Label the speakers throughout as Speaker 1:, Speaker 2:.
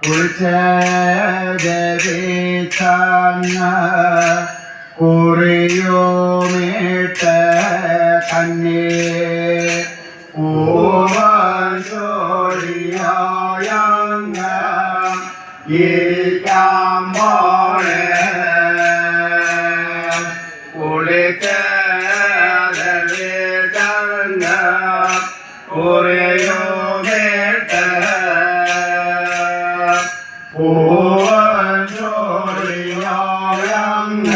Speaker 1: ഉൾച്ചേരിച്ചങ്ങ കുറിയുമിട്ട കണ്ണീ പൂവഞ്ചോടിയായങ്ങ ഇരിക്കാമ്പോളെ കുളിച്ചേരിച്ചങ്ങ കുറിയുമിട്ട പൂവഞ്ചോടിയായങ്ങ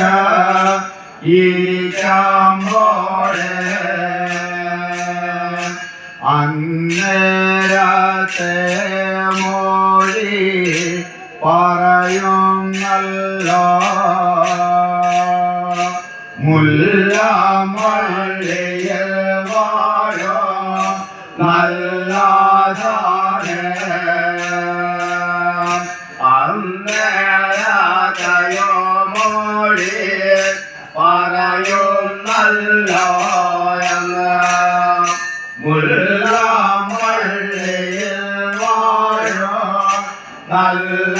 Speaker 1: ഇരിക്കാമ്പോളെ അന്നേരത്തെ മൊഴി പറയുന്നല്ലോ മുല്ലമള്ളിയിൽ വാഴോ നല്ലതാണ് അന്നേരത്തെയോ മൊഴി പറയുന്നല്ലോ എന്ന് മുല്ലമള്ളിയിൽ വാഴോ നല്ലതാണ്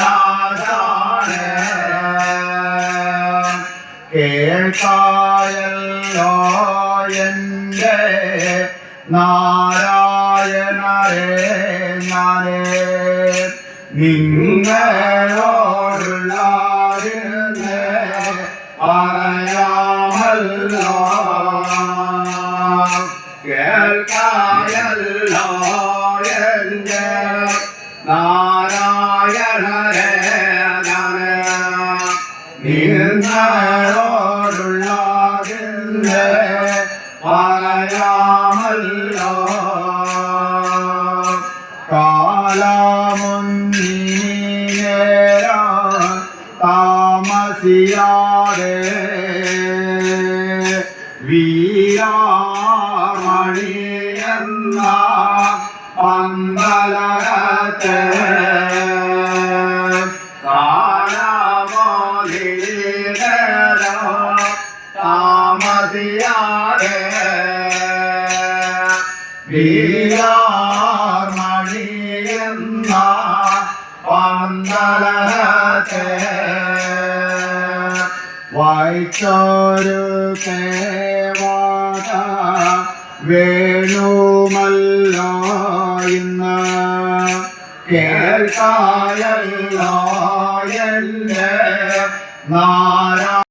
Speaker 1: കേൾക്കായല്ലോ എൻ്റെ നാരായണരേ ഞാനേ നിങ്ങളോടുള്ള പറയാമല്ലോ കേൾക്കായല്ലോ എൻ്റെ നാരായണരേ ഞാനേ നിങ്ങളോടുള്ള പറയാമല്ലോ കാലമുന്നേര താമസിയാതെ വീരാമണി എന്ന പന്തലകത്തെ താമസിയാതെ വീരാമണി എന്ന പന്തലത്തെ വായിച്ചൊരു കേവാട വേണുമല്ലോ ഇന്ന് കേൾക്കായല്ലോ എൻ്റെ